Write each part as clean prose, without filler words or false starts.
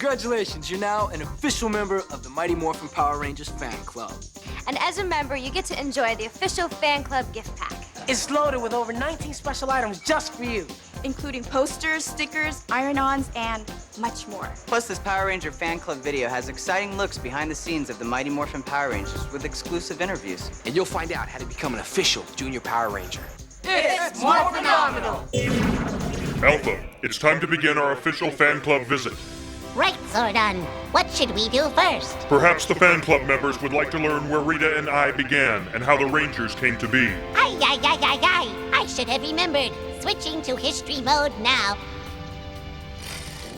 Congratulations, you're now an official member of the Mighty Morphin Power Rangers fan club. And as a member, you get to enjoy the official fan club gift pack. It's loaded with over 19 special items just for you, including posters, stickers, iron-ons, and much more. Plus, this Power Ranger fan club video has exciting looks behind the scenes of the Mighty Morphin Power Rangers with exclusive interviews. And you'll find out how to become an official Junior Power Ranger. It's more phenomenal! Alpha, it's time to begin our official fan club visit. Right, Zordon. What should we do first? Perhaps the fan club members would like to learn where Rita and I began and how the Rangers came to be. Aye. I should have remembered. Switching to history mode now.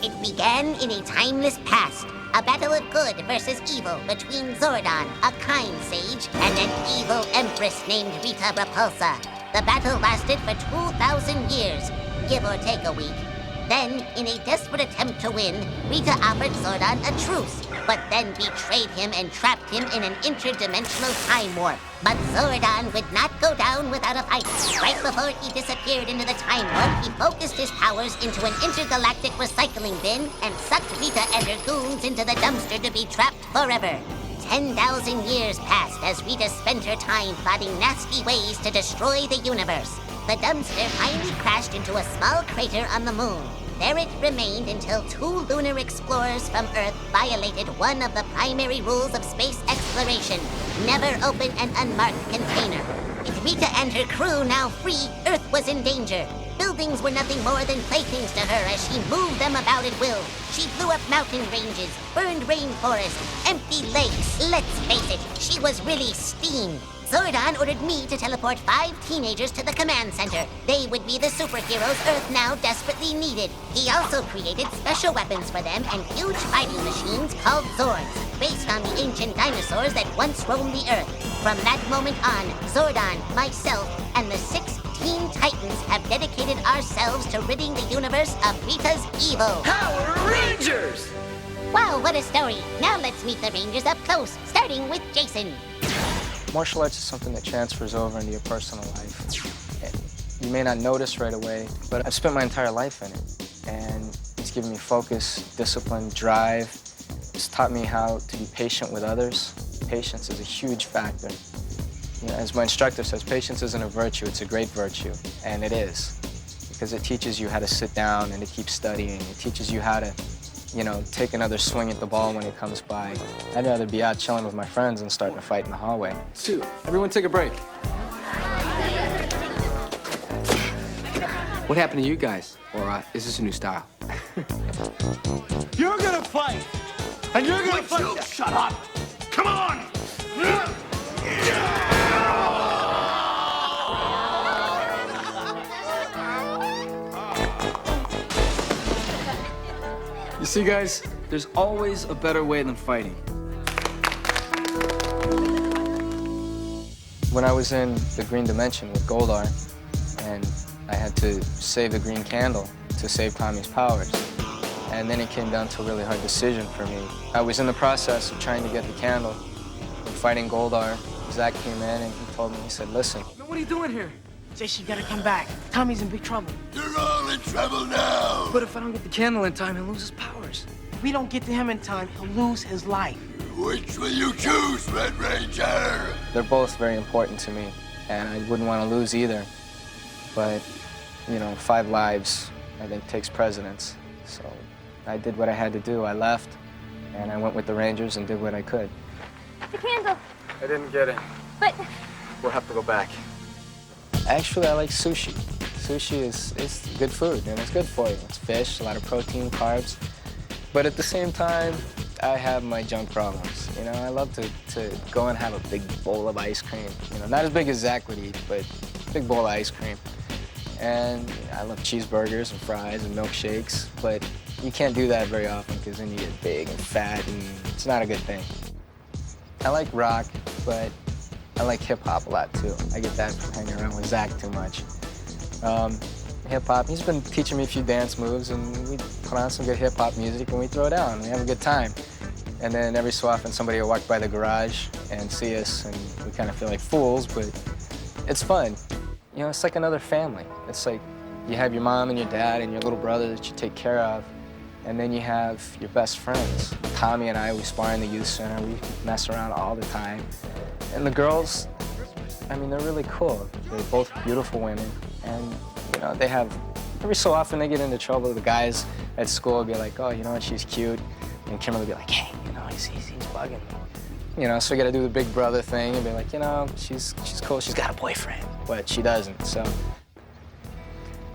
It began in a timeless past. A battle of good versus evil between Zordon, a kind sage, and an evil empress named Rita Repulsa. The battle lasted for 2,000 years, give or take a week. Then, in a desperate attempt to win, Rita offered Zordon a truce, but then betrayed him and trapped him in an interdimensional time warp. But Zordon would not go down without a fight. Right before he disappeared into the time warp, he focused his powers into an intergalactic recycling bin and sucked Rita and her goons into the dumpster to be trapped forever. 10,000 years passed as Rita spent her time plotting nasty ways to destroy the universe. The dumpster finally crashed into a small crater on the moon. There it remained until 2 lunar explorers from Earth violated one of the primary rules of space exploration: never open an unmarked container. With Rita and her crew now free, Earth was in danger. Buildings were nothing more than playthings to her as she moved them about at will. She blew up mountain ranges, burned rainforests, empty lakes. Let's face it, she was really steam. Zordon ordered me to teleport 5 teenagers to the command center. They would be the superheroes Earth now desperately needed. He also created special weapons for them and huge fighting machines called Zords, based on the ancient dinosaurs that once roamed the Earth. From that moment on, Zordon, myself, and the 6 Teen Titans have dedicated ourselves to ridding the universe of Rita's evil. Power Rangers! Wow, what a story. Now let's meet the Rangers up close, starting with Jason. Martial arts is something that transfers over into your personal life. And you may not notice right away, but I've spent my entire life in it. And it's given me focus, discipline, drive. It's taught me how to be patient with others. Patience is a huge factor. You know, as my instructor says, patience isn't a virtue, it's a great virtue. And it is. Because it teaches you how to sit down and to keep studying. It teaches you how to, you know, take another swing at the ball when it comes by. I'd rather be out chilling with my friends than starting a fight in the hallway. 2, everyone take a break. What happened to you guys? Or is this a new style? You're gonna fight! And you're gonna fight! Shut up! Come on! You see, guys, there's always a better way than fighting. When I was in the green dimension with Goldar, and I had to save the green candle to save Tommy's powers, and then it came down to a really hard decision for me. I was in the process of trying to get the candle and fighting Goldar. Zach came in and he told me, he said, listen. What are you doing here? Jason, you gotta come back. Tommy's in big trouble. You're all in trouble now. But if I don't get the candle in time, he'll lose his powers. If we don't get to him in time, he'll lose his life. Which will you choose, Red Ranger? They're both very important to me, and I wouldn't want to lose either. But, you know, 5 lives, I think, takes precedence. So I did what I had to do. I left, and I went with the Rangers and did what I could. The candle. I didn't get it. But We'll have to go back. Actually, I like sushi. Sushi is good food, and it's good for you. It's fish, a lot of protein, carbs. But at the same time, I have my junk problems. You know, I love to go and have a big bowl of ice cream. You know, not as big as Zach would eat, but a big bowl of ice cream. And I love cheeseburgers and fries and milkshakes, but you can't do that very often because then you get big and fat, and it's not a good thing. I like rock, but I like hip-hop a lot, too. I get that from hanging around with Zach too much. Hip-hop, he's been teaching me a few dance moves, and we put on some good hip-hop music, and we throw it down. We have a good time. And then every so often, somebody will walk by the garage and see us, and we kind of feel like fools, but it's fun. You know, it's like another family. It's like you have your mom and your dad and your little brother that you take care of, And then you have your best friends. Tommy and I, we spar in the youth center. We mess around all the time. And the girls, I mean, they're really cool. They're both beautiful women. And, you know, they have, every so often they get into trouble. The guys at school will be like, oh, you know what, she's cute. And Kimberly will be like, hey, you know, he's bugging me. You know, so we gotta do the big brother thing and be like, you know, she's cool, she's got a boyfriend, but she doesn't, so.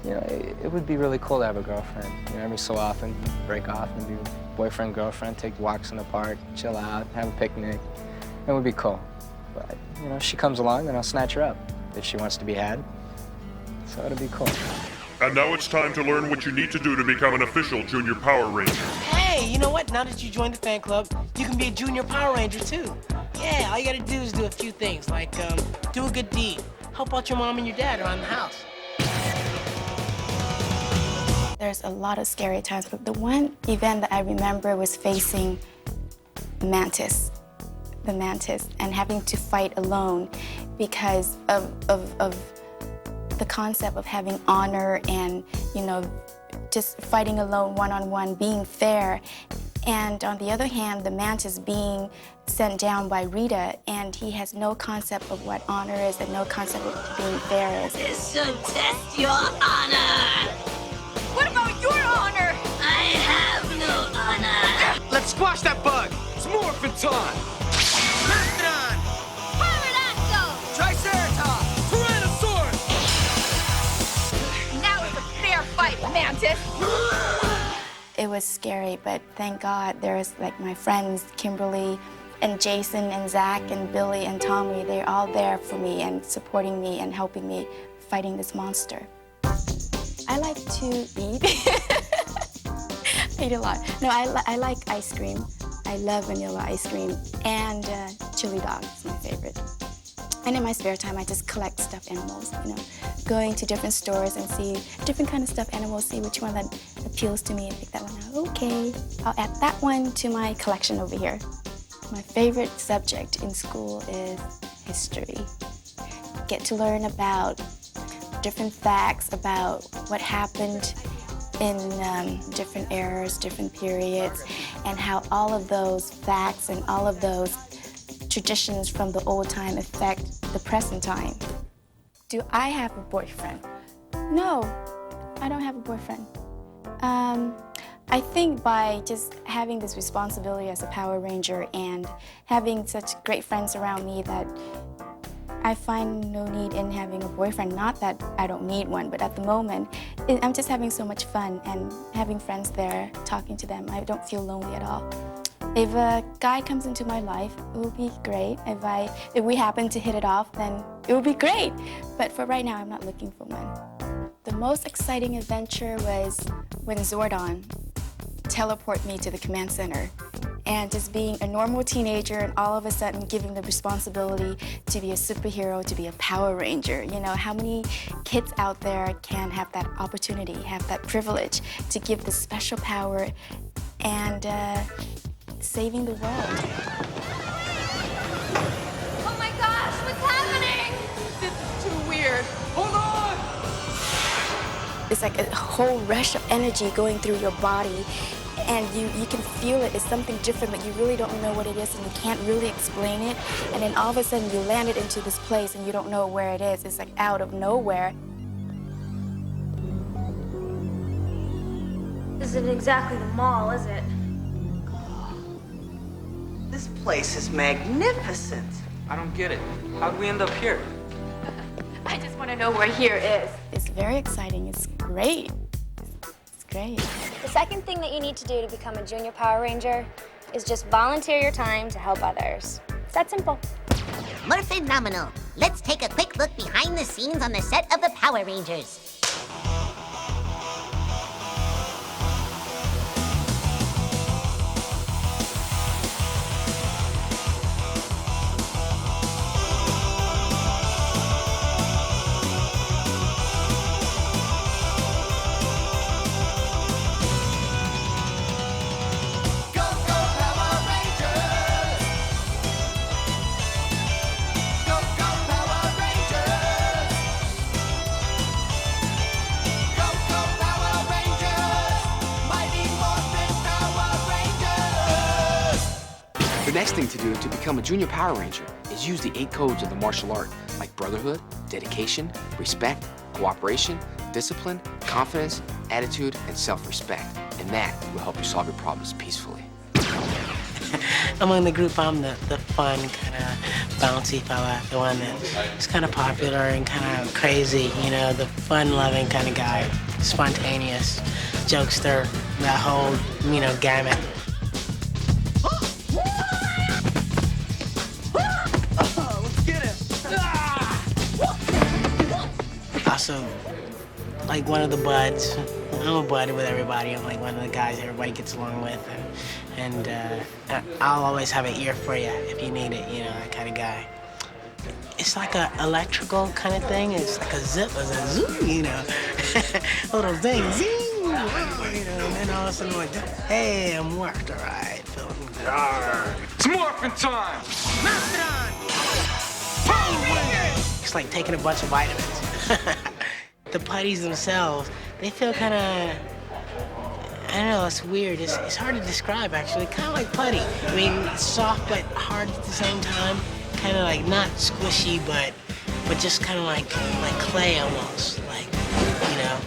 You know, it would be really cool to have a girlfriend. You know, every so often, break off and do boyfriend, girlfriend, take walks in the park, chill out, have a picnic. It would be cool. But, you know, if she comes along, then I'll snatch her up if she wants to be had. So it'll be cool. And now it's time to learn what you need to do to become an official Junior Power Ranger. Hey, you know what? Now that you joined the fan club, you can be a Junior Power Ranger too. Yeah, all you gotta do is do a few things, like do a good deed, help out your mom and your dad around the house. There's a lot of scary times, but the one event that I remember was facing the mantis, and having to fight alone because of the concept of having honor and, you know, just fighting alone, one-on-one, being fair. And on the other hand, the mantis being sent down by Rita, and he has no concept of what honor is and no concept of being fair is. This should test your honor. What about your honor? I have no honor. Let's squash that bug. It's morphin' time. Mastodon. Pterodactyl! Triceratops. Tyrannosaurus. Now it's a fair fight, Mantis. It was scary, but thank God there's like my friends, Kimberly and Jason and Zach and Billy and Tommy. They're all there for me and supporting me and helping me fighting this monster. I like to eat. I eat a lot. No, I like ice cream. I love vanilla ice cream. And chili dog is my favorite. And in my spare time, I just collect stuffed animals, you know, going to different stores and see different kind of stuffed animals, see which one that appeals to me and pick that one out. Okay, I'll add that one to my collection over here. My favorite subject in school is history. Get to learn about different facts about what happened in different eras, different periods, and how all of those facts and all of those traditions from the old time affect the present time. Do I have a boyfriend? No, I don't have a boyfriend. I think by just having this responsibility as a Power Ranger and having such great friends around me that I find no need in having a boyfriend. Not that I don't need one, but at the moment, I'm just having so much fun and having friends there, talking to them. I don't feel lonely at all. If a guy comes into my life, it would be great. If we happen to hit it off, then it would be great. But for right now, I'm not looking for one. The most exciting adventure was when Zordon teleported me to the command center. And just being a normal teenager and all of a sudden giving the responsibility to be a superhero, to be a Power Ranger. You know, how many kids out there can have that opportunity, have that privilege to give the special power and saving the world. Oh my gosh, what's happening? This is too weird. Hold on! It's like a whole rush of energy going through your body. And you can feel it. It's something different, but you really don't know what it is, and you can't really explain it. And then all of a sudden, you landed into this place, and you don't know where it is. It's like out of nowhere. This isn't exactly the mall, is it? This place is magnificent. I don't get it. How'd we end up here? I just want to know where here is. It's very exciting. It's great. It's great. The second thing that you need to do to become a Junior Power Ranger is just volunteer your time to help others. It's that simple. Morphinomenal. Let's take a quick look behind the scenes on the set of the Power Rangers. next thing to do to become a Junior Power Ranger is use the 8 codes of the martial art, like brotherhood, dedication, respect, cooperation, discipline, confidence, attitude, and self-respect. And that will help you solve your problems peacefully. Among the group, I'm the fun, kind of bouncy fella, the one that's kind of popular and kind of crazy, you know, the fun-loving kind of guy, spontaneous, jokester, that whole, you know, gamut. Also, like one of the buds. I'm a bud with everybody. I'm like one of the guys everybody gets along with, and I'll always have an ear for you if you need it, you know, that kind of guy. It's like a electrical kind of thing. It's like a zip, a zoom, you know, little thing, zing, you know, and then all of a sudden I'm like, hey, I'm morphed, all right, feeling good. It's morphin' time! It's like taking a bunch of vitamins. The putties themselves, they feel kind of, I don't know, it's weird. It's hard to describe, actually. Kind of like putty. I mean, it's soft but hard at the same time. Kind of like not squishy, but just kind of like clay almost. Like, you know,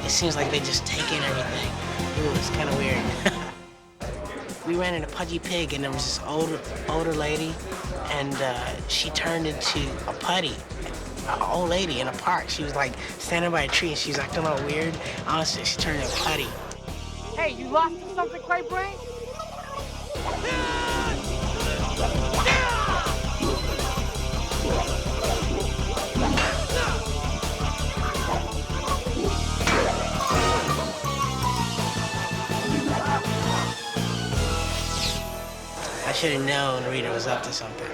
it seems like they just take in everything. Ooh, it's kind of weird. We ran into Pudgy Pig, and there was this older lady, and she turned into a putty. An old lady in a park. She was like standing by a tree and she was acting a little weird. Honestly, she turned into a putty. Hey, you lost something, Clay Brain? I should have known Rita was up to something.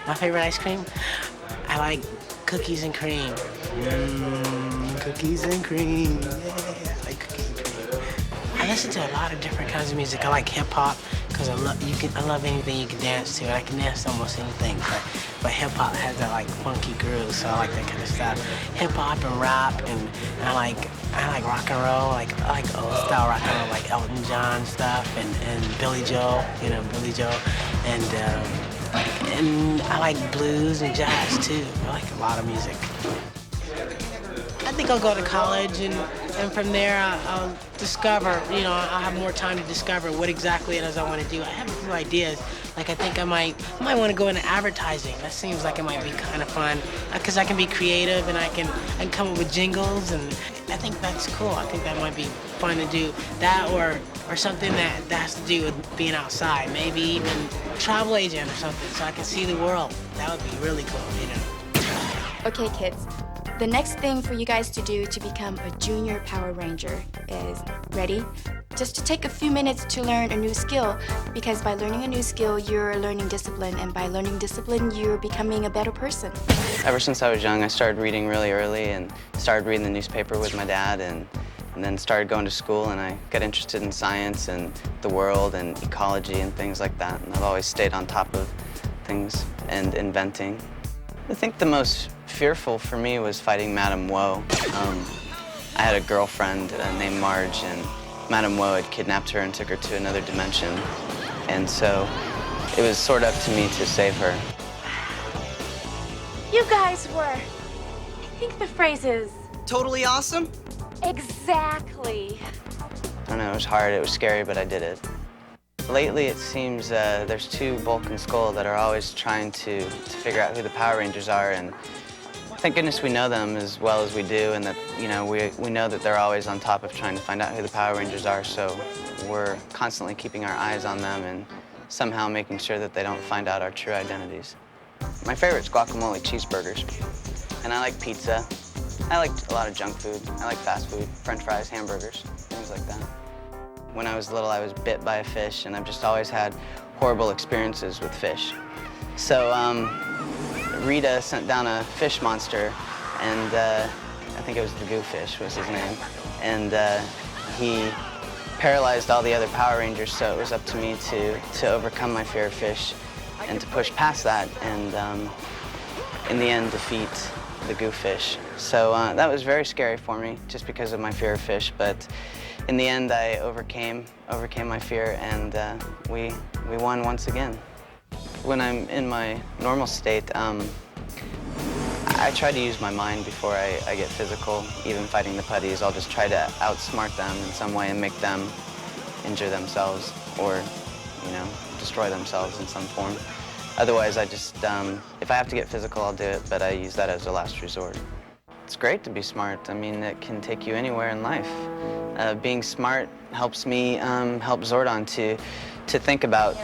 My favorite ice cream? I like cookies and cream. Cookies and cream. Yeah, I like cookies and cream. I listen to a lot of different kinds of music. I like hip hop because I love anything you can dance to, and I can dance to almost anything. But hip hop has that like funky groove, so I like that kind of stuff. Hip hop and rap, and I like rock and roll. I like old style rock and roll, like Elton John stuff, and Billy Joel. You know, Billy Joel, and I like blues and jazz too. I like a lot of music. I think I'll go to college, and from there I'll discover, you know, I'll have more time to discover what exactly it is I want to do. I have a few ideas. Like I think I might want to go into advertising. That seems like it might be kind of fun because I can be creative and I can come up with jingles, and I think that's cool. I think that might be fun to do that, or something that has to do with being outside. Maybe even travel agent or something, so I can see the world. That would be really cool, you know. Okay, kids. The next thing for you guys to do to become a Junior Power Ranger is, ready? Just to take a few minutes to learn a new skill, because by learning a new skill, you're learning discipline, and by learning discipline, you're becoming a better person. Ever since I was young, I started reading really early and started reading the newspaper with my dad, and then started going to school, and I got interested in science and the world and ecology and things like that, and I've always stayed on top of things and inventing. I think the most fearful for me was fighting Madame Woe. I had a girlfriend named Marge, and Madame Woe had kidnapped her and took her to another dimension, and so it was sort of up to me to save her. You guys were, I think the phrase is... Totally awesome? Exactly. I don't know, it was hard, it was scary, but I did it. Lately, it seems there's 2 Bulk and Skull that are always trying to figure out who the Power Rangers are, and thank goodness we know them as well as we do, and that, you know, we know that they're always on top of trying to find out who the Power Rangers are, so we're constantly keeping our eyes on them and somehow making sure that they don't find out our true identities. My favorite's guacamole cheeseburgers, and I like pizza. I like a lot of junk food. I like fast food, French fries, hamburgers, things like that. When I was little, I was bit by a fish, and I've just always had horrible experiences with fish. So Rita sent down a fish monster, and I think it was the Goofish was his name, and he paralyzed all the other Power Rangers, so it was up to me to overcome my fear of fish and to push past that, and in the end defeat the Goofish. So that was very scary for me, just because of my fear of fish, but in the end I overcame my fear, and we we won once again. When I'm in my normal state, I try to use my mind before I get physical. Even fighting the putties, I'll just try to outsmart them in some way and make them injure themselves or, you know, destroy themselves in some form. Otherwise, I just, if I have to get physical, I'll do it, but I use that as a last resort. It's great to be smart. I mean, it can take you anywhere in life. Being smart helps me help Zordon to think about,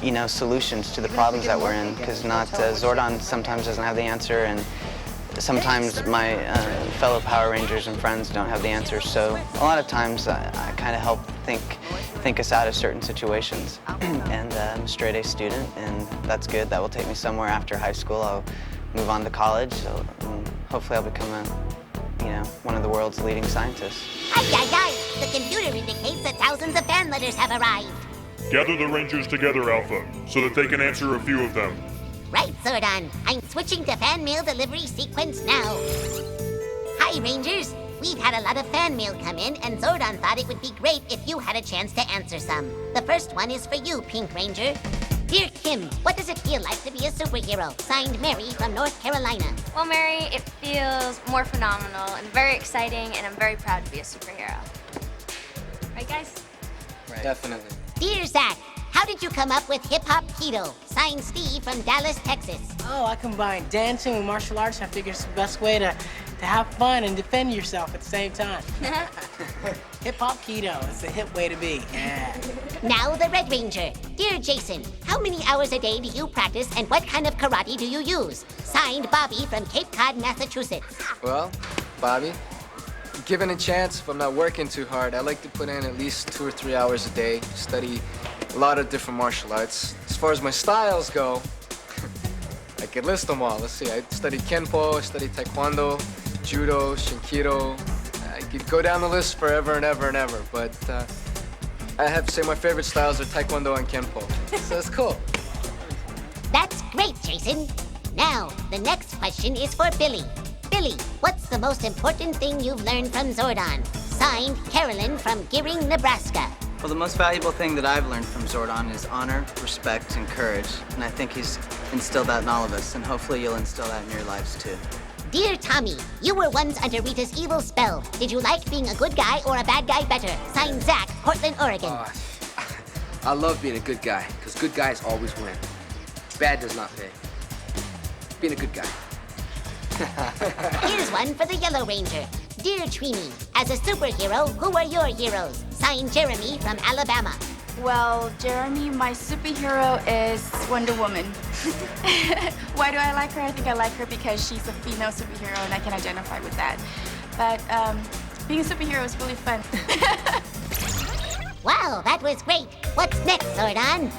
you know, solutions to the problems that we're in, because Zordon sometimes doesn't have the answer, and sometimes my fellow Power Rangers and friends don't have the answer. So a lot of times I kind of help think us out of certain situations. And I'm a straight A student, and that's good. That will take me somewhere after high school. I'll move on to college, so hopefully I'll become one of the world's leading scientists. Ay, ay, ay! The computer indicates that thousands of fan letters have arrived. Gather the Rangers together, Alpha, so that they can answer a few of them. Right, Zordon. I'm switching to fan mail delivery sequence now. Hi, Rangers. We've had a lot of fan mail come in, and Zordon thought it would be great if you had a chance to answer some. The first one is for you, Pink Ranger. Dear Kim, what does it feel like to be a superhero? Signed, Mary from North Carolina. Well, Mary, it feels more phenomenal and very exciting, and I'm very proud to be a superhero. Right, guys? Right. Definitely. Dear Zach, how did you come up with Hip Hop Keto? Signed, Steve from Dallas, Texas. Oh, I combine dancing with martial arts. I figure it's the best way to have fun and defend yourself at the same time. Hip-hop keto, it's the hip way to be, yeah. Now the Red Ranger. Dear Jason, how many hours a day do you practice and what kind of karate do you use? Signed, Bobby from Cape Cod, Massachusetts. Well, Bobby, given a chance, if I'm not working too hard, I like to put in at least 2 or 3 hours a day, study a lot of different martial arts. As far as my styles go, I could list them all. Let's see, I studied Kenpo, I studied Taekwondo, Judo, Shinkido. I could go down the list forever and ever and ever, but I have to say my favorite styles are Taekwondo and Kenpo. So it's cool. That's great, Jason. Now, the next question is for Billy. Billy, what's the most important thing you've learned from Zordon? Signed, Carolyn from Gearing, Nebraska. Well, the most valuable thing that I've learned from Zordon is honor, respect, and courage. And I think he's instilled that in all of us, and hopefully you'll instill that in your lives too. Dear Tommy, you were once under Rita's evil spell. Did you like being a good guy or a bad guy better? Signed, Zach, Portland, Oregon. I love being a good guy, because good guys always win. Bad does not pay. Being a good guy. Here's one for the Yellow Ranger. Dear Trini, as a superhero, who are your heroes? Signed, Jeremy from Alabama. Well, Jeremy, my superhero is Wonder Woman. Why do I like her? I think I like her because she's a female superhero and I can identify with that. But being a superhero is really fun. Wow, that was great. What's next, Zordon?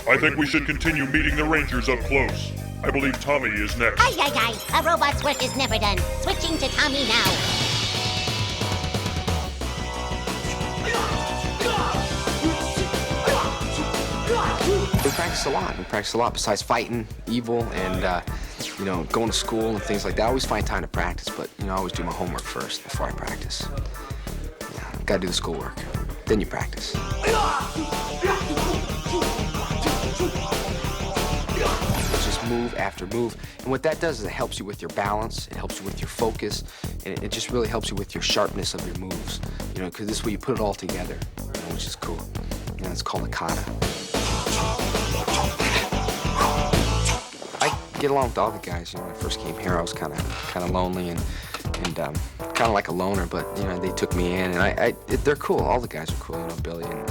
I think we should continue meeting the Rangers up close. I believe Tommy is next. Ay, ay, ay. A robot's work is never done. Switching to Tommy now. We practice a lot. We practice a lot besides fighting evil and, going to school and things like that. I always find time to practice, but, I always do my homework first before I practice. Yeah, gotta do the schoolwork. Then you practice. It's just move after move. And what that does is it helps you with your balance, it helps you with your focus, and it just really helps you with your sharpness of your moves. Because this way you put it all together, which is cool. It's called a kata. I get along with all the guys. When I first came here, I was kind of lonely and kind of like a loner. But they took me in, and they're cool. All the guys are cool. Billy and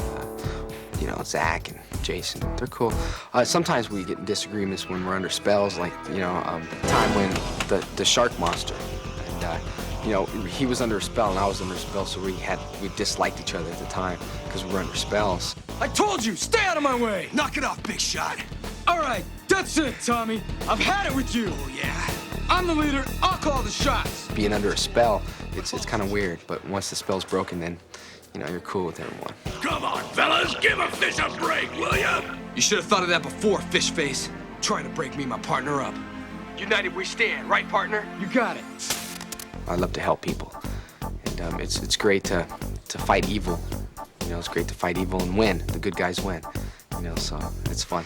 Zach and Jason. They're cool. Sometimes we get in disagreements when we're under spells, like the time when the shark monster, and he was under a spell and I was under a spell, so we disliked each other at the time because we were under spells. I told you, stay out of my way! Knock it off, big shot. All right, that's it, Tommy. I've had it with you. Oh, yeah? I'm the leader. I'll call the shots. Being under a spell, it's kind of weird, but once the spell's broken, then, you're cool with everyone. Come on, fellas, give a fish a break, will ya? You should have thought of that before, fish face. Trying to break me and my partner up. United we stand, right, partner? You got it. I love to help people, and it's great to fight evil. It's great to fight evil and win. The good guys win. you know, so it's fun.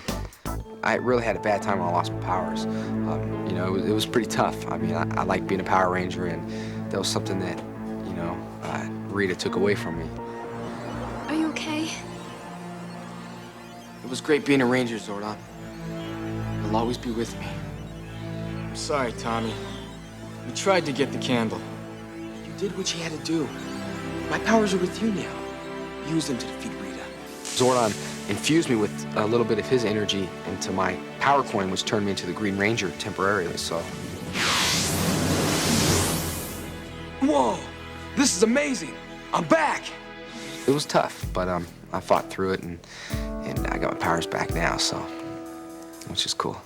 I really had a bad time when I lost my powers. You know, it was pretty tough. I mean, I like being a Power Ranger, and that was something that, you know, Rita took away from me. Are you okay? It was great being a Ranger, Zordon. You'll always be with me. I'm sorry, Tommy. We tried to get the candle. You did what you had to do. My powers are with you now. Use them to defeat Rita. Zordon infused me with a little bit of his energy into my power coin, which turned me into the Green Ranger temporarily, so. Whoa! This is amazing! I'm back! It was tough, but I fought through it, and I got my powers back now, so, which is cool.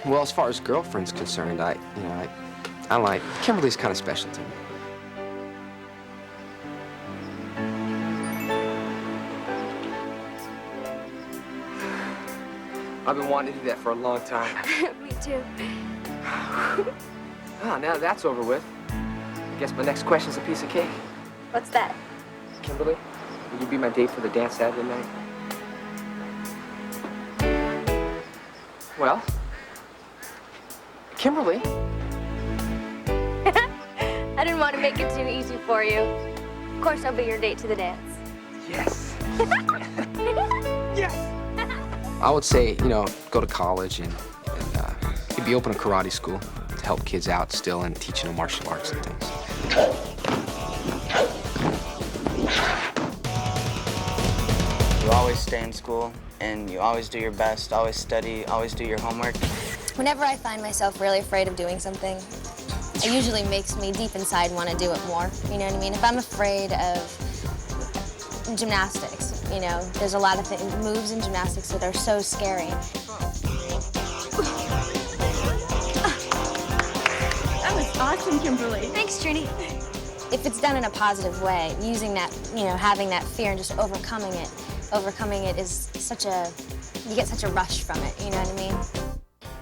Well, as far as girlfriend's concerned, I like, Kimberly's kind of special to me. I've been wanting to do that for a long time. Me too. Oh, now that's over with. I guess my next question's a piece of cake. What's that? Kimberly, will you be my date for the dance Saturday night? Well, Kimberly. I didn't want to make it too easy for you. Of course, I'll be your date to the dance. Yes. I would say, you know, go to college and maybe open a karate school to help kids out still and teaching them martial arts and things. You always stay in school, and you always do your best, always study, always do your homework. Whenever I find myself really afraid of doing something, it usually makes me deep inside want to do it more. You know what I mean? If I'm afraid of gymnastics, you know, there's a lot of moves in gymnastics that are so scary. That was awesome, Kimberly. Thanks, Trini. If it's done in a positive way, using that, you know, having that fear and just overcoming it is such a, you get such a rush from it, you know what I mean?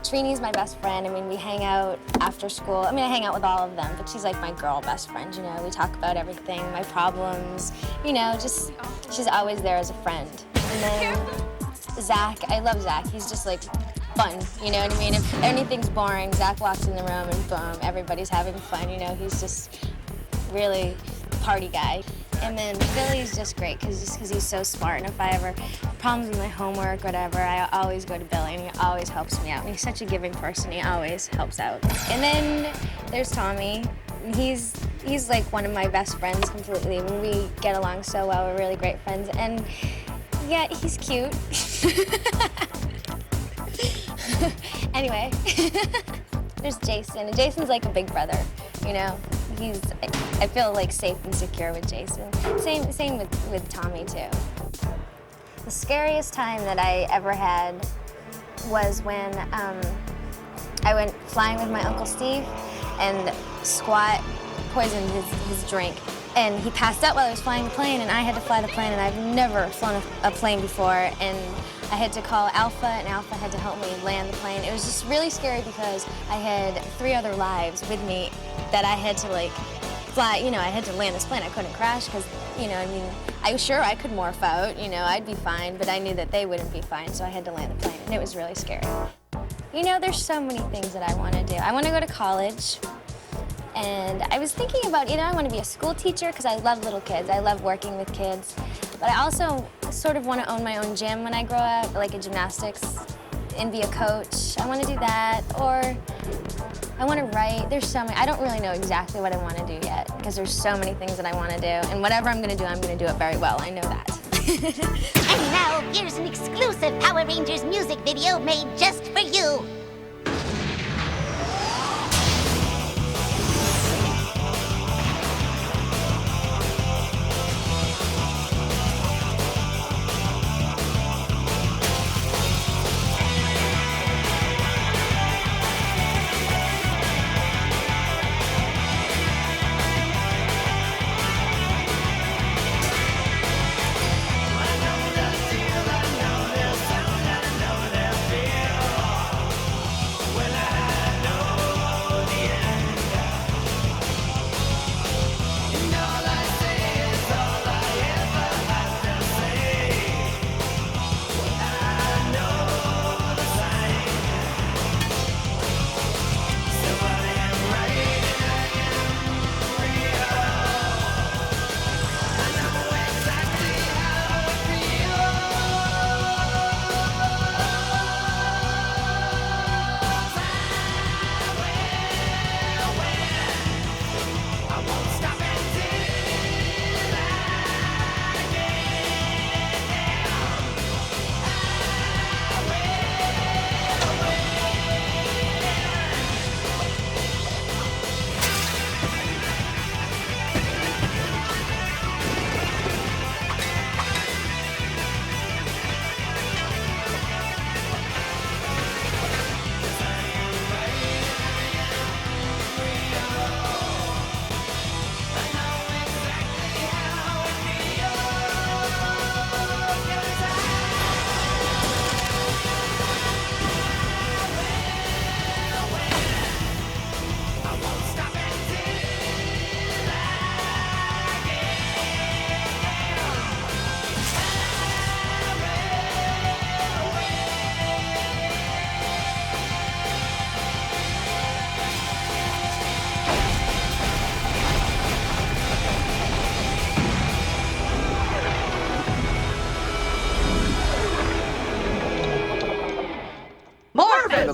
Trini's my best friend. I mean, we hang out after school. I mean, I hang out with all of them, but she's like my girl best friend, you know? We talk about everything, my problems, you know, just, she's always there as a friend. And then Zach, I love Zach. He's just like fun, you know what I mean? If anything's boring, Zach walks in the room and boom, everybody's having fun, you know? He's just really a party guy. And then Billy's just great, just because he's so smart, and if I ever have problems with my homework, whatever, I always go to Billy, and he always helps me out. And he's such a giving person, he always helps out. And then there's Tommy. He's like one of my best friends completely. We get along so well, we're really great friends. And yeah, he's cute. Anyway, there's Jason, and Jason's like a big brother, you know? I feel like safe and secure with Jason. Same with Tommy too. The scariest time that I ever had was when I went flying with my Uncle Steve, and Squat poisoned his drink. And he passed out while I was flying the plane, and I had to fly the plane, and I've never flown a plane before. And I had to call Alpha, and Alpha had to help me land the plane. It was just really scary because I had 3 other lives with me that I had to like fly, you know, I had to land this plane. I couldn't crash because, you know, I mean, I was sure I could morph out, you know, I'd be fine, but I knew that they wouldn't be fine, so I had to land the plane, and it was really scary. You know, there's so many things that I want to do. I want to go to college, and I was thinking about either I want to be a school teacher because I love little kids, I love working with kids, but I also sort of want to own my own gym when I grow up, like a gymnastics, and be a coach. I want to do that, or I want to write. There's so many. I don't really know exactly what I want to do yet because there's so many things that I want to do, and whatever I'm going to do it very well. I know that. And now, here's an exclusive Power Rangers music video made just for you.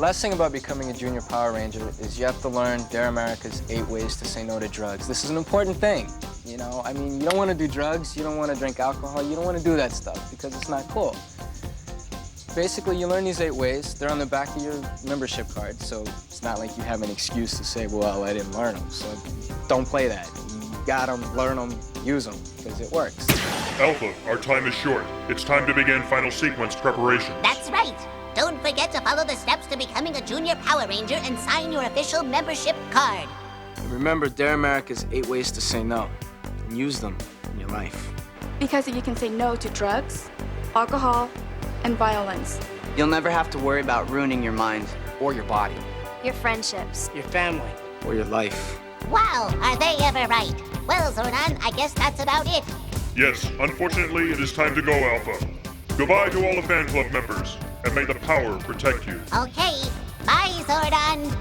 last thing about becoming a junior Power Ranger is you have to learn Dare America's 8 ways to say no to drugs. This is an important thing, you know? I mean, you don't want to do drugs, you don't want to drink alcohol, you don't want to do that stuff because it's not cool. Basically, you learn these 8 ways. They're on the back of your membership card, so it's not like you have an excuse to say, well, I didn't learn them. So don't play that. You got them, learn them, use them, because it works. Alpha, our time is short. It's time to begin final sequence preparations. That's right. Don't forget to follow the steps to becoming a junior Power Ranger and sign your official membership card. And remember Dare America's 8 ways to say no, and use them in your life. Because you can say no to drugs, alcohol, and violence. You'll never have to worry about ruining your mind. Or your body. Your friendships. Your family. Or your life. Wow, are they ever right? Well, Zordon, I guess that's about it. Yes, unfortunately, it is time to go, Alpha. Goodbye to all the fan club members, and may the power protect you. Okay, bye, Zordon.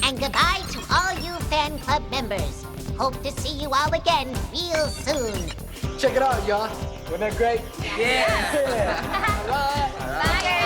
And goodbye to all you fan club members. Hope to see you all again real soon. Check it out, y'all. Wasn't that great? Bye.